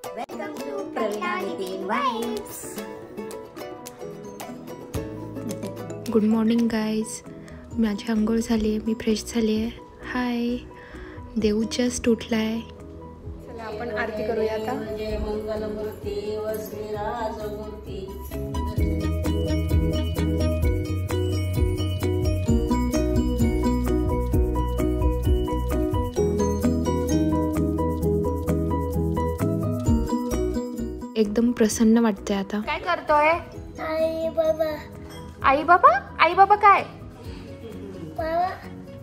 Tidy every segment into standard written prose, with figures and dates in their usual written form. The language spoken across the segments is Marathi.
Welcome to Pravina Nitin vibes. Good morning guys. माझी आंघोळ झाली आहे, मी फ्रेश झाली आहे. हाय, देव जस्ट उठला आहे. चला आपण आरती करूया आता. जय मंगलमूर्ती व श्रीराजमूर्ती. एकदम प्रसन्न वाटते आता. काय करतोय? आई बाबा. आई बाबा? आई बाबा काय? बाबा.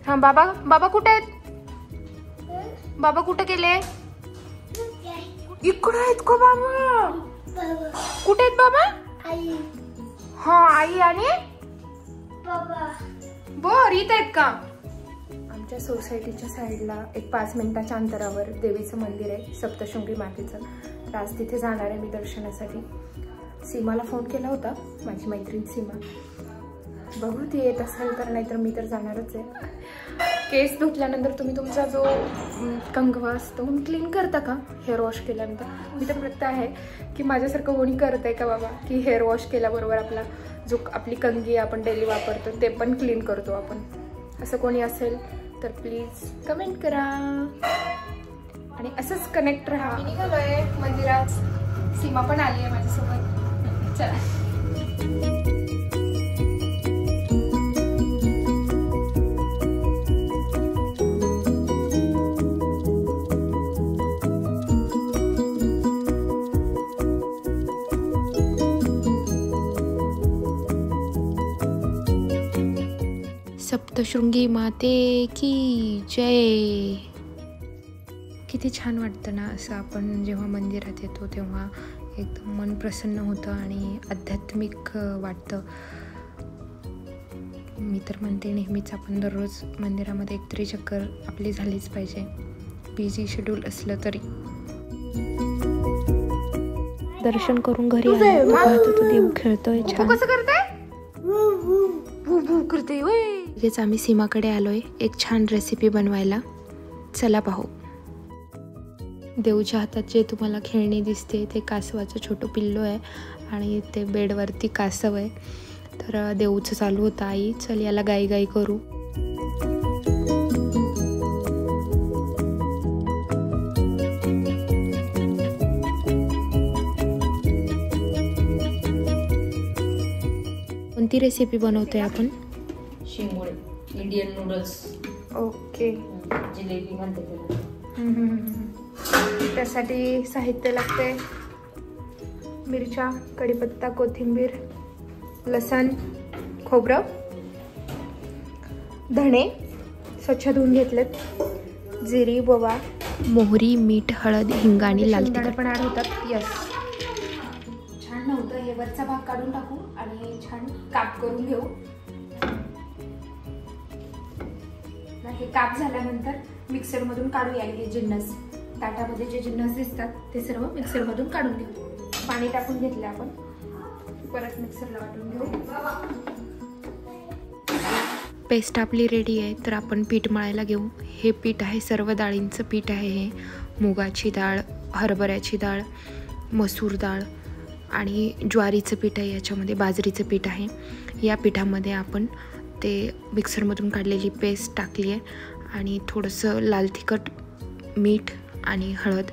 हा बाबा. बाबा कुठे आहेत? बाबा कुठे गेले? इकडे आहेत का बाबा? बाबा. कुठे आहेत बाबा? आई हा आई आणि बाबा. बर इथं आहेत का? आमच्या सोसायटीच्या साईडला एक 5 मिनिटाच्या अंतरावर देवीचं मंदिर आहे, सप्तशृंगी मातेचं. तर आज तिथे जाणार आहे मी दर्शनासाठी. सीमाला फोन केला होता, माझी मैत्रीण सीमा. बघू ती येत असेल तर, नाहीतर मी तर जाणारच आहे. केस धुतल्यानंतर तुम्ही तुमचा जो कंगवा असतो क्लीन करता का हेअर वॉश केल्यानंतर? मी तर प्रत्यय आहे की माझ्यासारखं कोणी करत आहे का बाबा, की हेअर वॉश केल्याबरोबर आपली कंगी आपण डेली वापरतो ते पण क्लीन करतो आपण. असं कोणी असेल तर प्लीज कमेंट करा. आणि असंच कनेक्ट राहा. मी निघालोय मंदिरात, सीमा पण आली आहे माझ्यासोबत. चला. सप्तशृंगी माते की जय. किती छान वाटतं ना असं. आपण जेव्हा मंदिरात येतो तेव्हा एकदम मन प्रसन्न होतं आणि आध्यात्मिक वाटतं. मी तर म्हणते नेहमीच आपण दररोज मंदिरामध्ये एकतरी चक्कर आपली झालीच पाहिजे, बिझी शेड्यूल असलं तरी. दर्शन करून घरी आलो पाहतो तो देव खेळतोय छान. कसं करताय? करते. लगेच आम्ही सीमाकडे आलोय एक छान रेसिपी बनवायला. चला पाहू. देऊच्या हातात जे तुम्हाला खेळणी दिसते ते कासवाचं छोटं पिल्लू आहे आणि ते बेडवरती कासव आहे. तर देऊचं चालू होतं, आई चल याला गाई गाई करू. कोणती रेसिपी बनवतोय आपण? Shingole, Indian noodles. Okay. Jalebi म्हणते त्याला. त्यासाठी साहित्य लागते मिरच्या, कढीपत्ता, कोथिंबीर, लसण, खोबरं, धणे स्वच्छ धुवून घेतलेत, जिरी, ओवा, मोहरी, मीठ, हळद, हिंग आणि लाल तिखट पण ऍड होतात. यस. छान नव्हतं हे. वरचा भाग काढून टाकू आणि छान काप करून घेऊ. हे काप झाल्यानंतर मिक्सरमधून काढूया हे जिन्नस. ताटामध्ये जे जिन्नस दिसतात ते सर्व मिक्सरमधून काढून घेऊ. पाणी टाकून घेतले आपण, परत मिक्सरला वाटून घेऊ. पेस्ट आपली रेडी आहे. तर आपण पीठ मळायला घेऊ. हे पीठ आहे सर्व डाळींचं पीठ आहे. हे मुगाची डाळ, हरभऱ्याची डाळ, मसूर डाळ आणि ज्वारीचं पीठ आहे. याच्यामध्ये बाजरीचं पीठ आहे. या पिठामध्ये आपण ते मिक्सरमधून काढलेली पेस्ट टाकली आहे आणि थोडंसं लाल तिखट, मीठ आणि हळद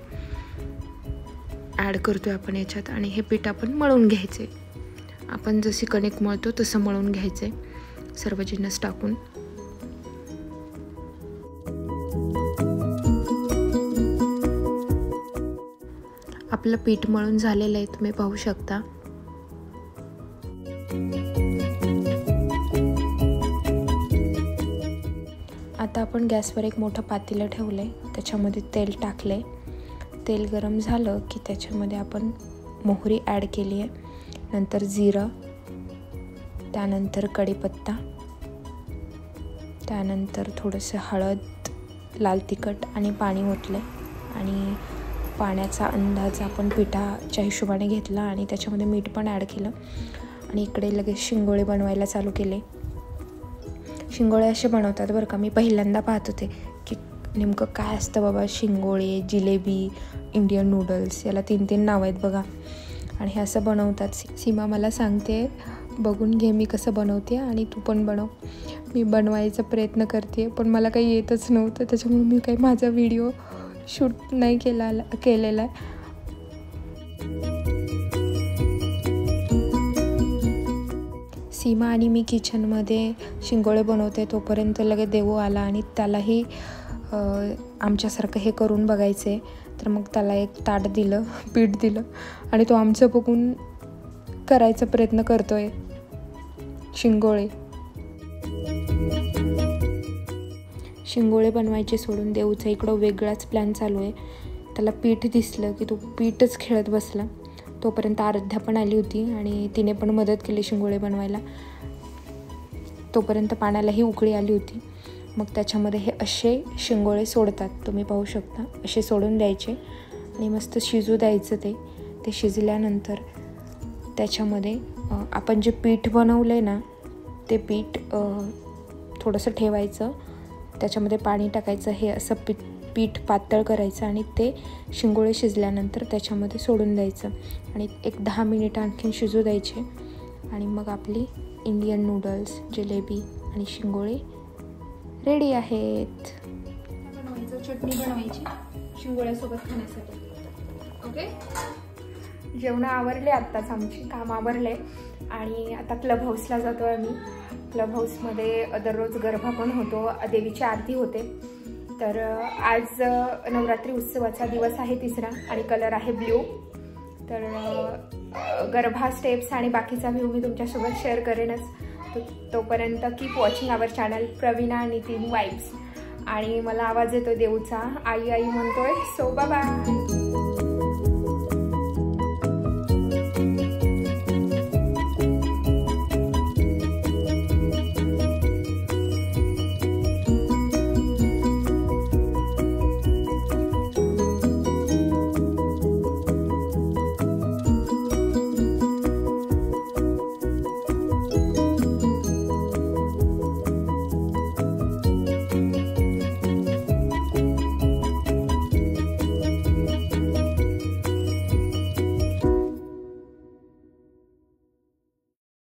ॲड करतो आहे आपण याच्यात. आणि हे पीठ आपण मळून घ्यायचे. आपण जशी कणिक मळतो तसं मळून घ्यायचे सर्व जिन्नस टाकून. आपलं पीठ मळून झालेलं आहे, तुम्ही पाहू शकता. आता आपण गॅसवर एक मोठं पातेलं ठेवलं आहे, त्याच्यामध्ये तेल टाकलं आहे. तेल गरम झालं की त्याच्यामध्ये आपण मोहरी ॲड केली आहे, नंतर जिरं, त्यानंतर कढीपत्ता, त्यानंतर थोडंसं हळद, लाल तिखट आणि पाणी ओतलं. आणि पाण्याचा अंदाज आपण पिठाच्या हिशोबाने घेतला आणि त्याच्यामध्ये मीठ पण ॲड केलं. आणि इकडे लगेच शिंगोळे बनवायला चालू केले. शिंगोळे असे बनवतात बरं का, मी पहिल्यांदा पाहत होते की नेमकं काय असतं बाबा. शिंगोळे, जिलेबी, इंडियन नूडल्स, याला 3 नाव आहेत बघा. आणि हे असं बनवतात. सीमा मला सांगते बघून घे मी कसं बनवते आणि तू पण बनव. मी बनवायचा प्रयत्न करते पण मला काही येतच नव्हतं, त्याच्यामुळे मी काही माझा व्हिडिओ शूट नाही केलेला आहे. सीमा आणि मी किचनमध्ये शिंगोळे बनवते तोपर्यंत लगेच देवू आला आणि त्यालाही आमच्यासारखं हे करून बघायचं आहे. तर मग त्याला एक ताट दिलं, पीठ दिलं आणि तो आमचं बघून करायचा प्रयत्न करतोय शिंगोळे. शिंगोळे बनवायचे सोडून देऊचा इकडं वेगळाच प्लॅन चालू आहे. त्याला पीठ दिसलं की तो पीठच खेळत बसला. तोपर्यंत आराध्या पण आली होती आणि तिने पण मदत केली शिंगोळे बनवायला. तोपर्यंत पाण्यालाही उकळी आली होती. मग त्याच्यामध्ये हे असे शिंगोळे सोडतात, तुम्ही पाहू शकता. असे सोडून द्यायचे आणि मस्त शिजू द्यायचं. ते शिजल्यानंतर त्याच्यामध्ये आपण जे पीठ बनवलं आहे ना ते पीठ थोडंसं ठेवायचं, त्याच्यामध्ये पाणी टाकायचं, हे असं पीठ पातळ करायचं आणि ते शिंगोळे शिजल्यानंतर त्याच्यामध्ये सोडून द्यायचं आणि एक 10 मिनिट आणखीन शिजू द्यायचे. आणि मग आपली इंडियन नूडल्स, जिलेबी आणि शिंगोळे रेडी आहेत. चटणी बनवायची शिंगोळ्यासोबत खाण्यासाठी. ओके, जेवणं आवरले आत्ताच, आमची काम आवरले आणि आता क्लब हाऊसला जातो आहे आम्ही. क्लब हाऊसमध्ये दररोज गरबा पण होतो, देवीची आरती होते. तर आज नवरात्री उत्सवाचा दिवस आहे 3रा आणि कलर आहे ब्ल्यू. तर गरबा स्टेप्स आणि बाकीचा व्ह्यू मी तुमच्यासोबत शेअर करेनच. तोपर्यंत keep watching our channel Pravina Nitin vibes. आणि मला आवाज येतो देऊचा, आई आई म्हणतोय. So bye bye.